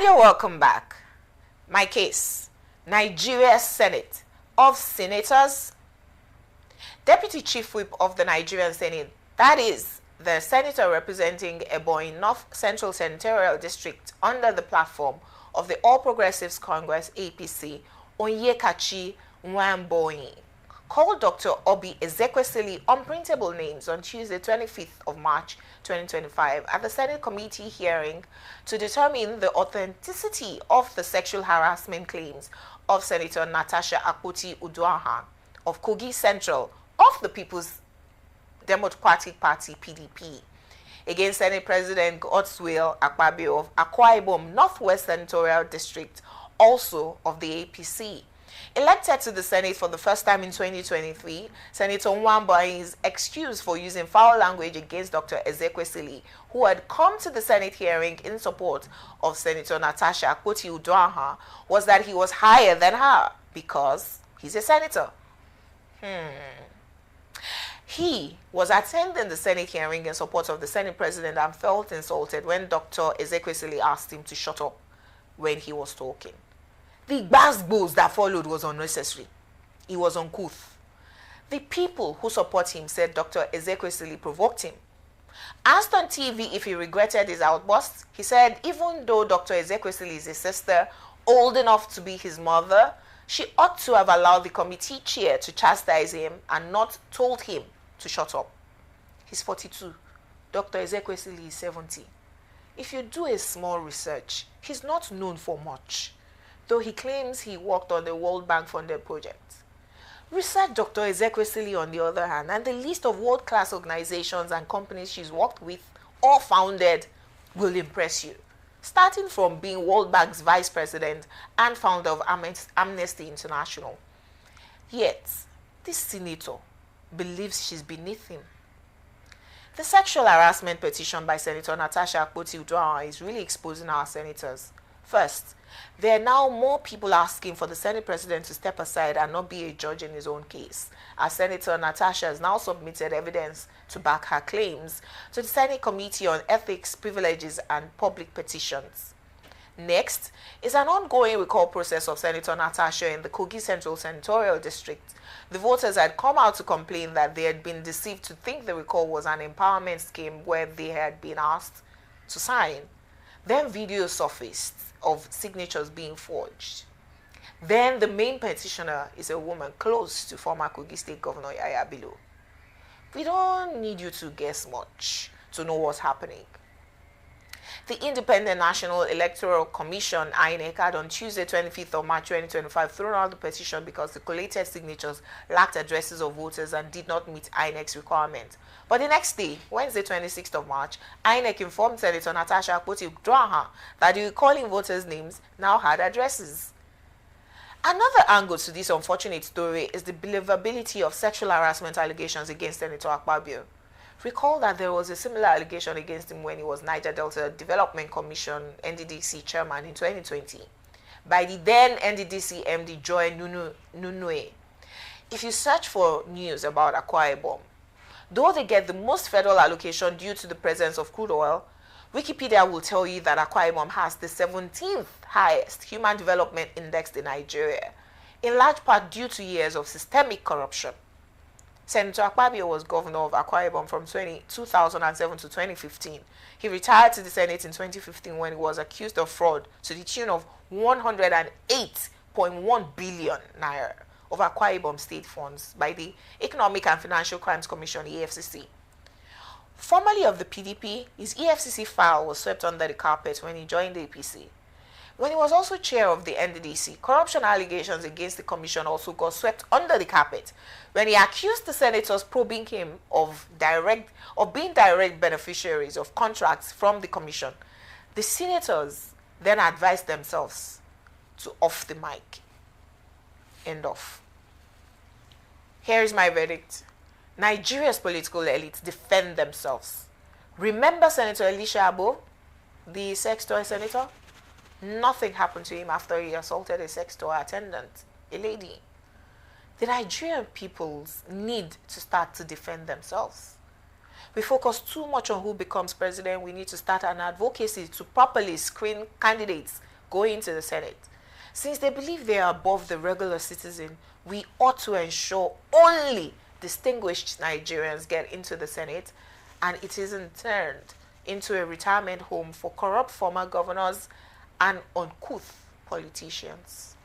you're welcome back. My case, Nigeria Senate of Senators. Deputy Chief Whip of the Nigerian Senate, that is, the senator representing Ebonyi North Central Senatorial District under the platform of the All Progressives Congress APC, Onyekachi Nwamboyi, called Dr. Obi Ezekwesili unprintable names on Tuesday, 25th of March 2025 at the Senate committee hearing to determine the authenticity of the sexual harassment claims of Senator Natasha Akpoti-Uduaghan of Kogi Central of the People's Democratic Party PDP against Senate President Godswill Akpabio of Akwa Ibom Northwest Senatorial District, also of the APC. Elected to the Senate for the first time in 2023, Senator Nwamboyi is excused for using foul language against Dr. Ezekwesili, who had come to the Senate hearing in support of Senator Natasha Akpoti-Uduaghan, was that he was higher than her because he's a senator. He was attending the Senate hearing in support of the Senate President and felt insulted when Dr. Ezekwesili asked him to shut up when he was talking. The gbas that followed was unnecessary. He was uncouth. The people who support him said Dr. Ezekwesili provoked him. Asked on TV if he regretted his outburst, he said even though Dr. Ezekwesili is his sister, old enough to be his mother, she ought to have allowed the committee chair to chastise him and not told him to shut up. He's 42. Dr. Ezekwesili is 70. If you do a small research, he's not known for much, though he claims he worked on the World Bank funded project. Research Dr. Ezekwesili on the other hand, and the list of world-class organizations and companies she's worked with or founded will impress you, starting from being World Bank's vice president and founder of Amnesty International. Yet, this senator believes she's beneath him. The sexual harassment petition by Senator Natasha Akpoti-Uduaghan is really exposing our senators. First, there are now more people asking for the Senate President to step aside and not be a judge in his own case, as Senator Natasha has now submitted evidence to back her claims to the Senate Committee on Ethics, Privileges and Public Petitions. Next is an ongoing recall process of Senator Natasha in the Kogi Central Senatorial District. The voters had come out to complain that they had been deceived to think the recall was an empowerment scheme where they had been asked to sign. Then videos surfaced of signatures being forged. Then the main petitioner is a woman close to former Kogi State Governor Yaya Bello. We don't need you to guess much to know what's happening. The Independent National Electoral Commission, INEC, had on Tuesday, 25th of March 2025, thrown out the petition because the collated signatures lacked addresses of voters and did not meet INEC's requirement. But the next day, Wednesday, 26th of March, INEC informed Senator Natasha Akpoti-Uduaghan that the recalling voters' names now had addresses. Another angle to this unfortunate story is the believability of sexual harassment allegations against Senator Akpabio. Recall that there was a similar allegation against him when he was Niger Delta Development Commission NDDC chairman in 2020 by the then NDDC MD Joy Nunue. If you search for news about Akwa Ibom, though they get the most federal allocation due to the presence of crude oil, Wikipedia will tell you that Akwa Ibom has the 17th highest Human Development Index in Nigeria, in large part due to years of systemic corruption. Senator Akpabio was governor of Akwa Ibom from 2007 to 2015. He retired to the Senate in 2015 when he was accused of fraud to the tune of 108.1 billion naira of Akwa Ibom state funds by the Economic and Financial Crimes Commission, EFCC. Formerly of the PDP, his EFCC file was swept under the carpet when he joined the APC. When he was also chair of the NDDC, corruption allegations against the commission also got swept under the carpet when he accused the senators probing him of being direct beneficiaries of contracts from the commission. The senators then advised themselves to off the mic. End of. Here is my verdict. Nigeria's political elites defend themselves. Remember Senator Elisha Abo, the sex toy senator? Nothing happened to him after he assaulted a sex toy attendant, a lady. The Nigerian peoples need to start to defend themselves. We focus too much on who becomes president. We need to start an advocacy to properly screen candidates going to the Senate. Since they believe they are above the regular citizen, we ought to ensure only distinguished Nigerians get into the Senate, and it isn't turned into a retirement home for corrupt former governors and uncouth politicians.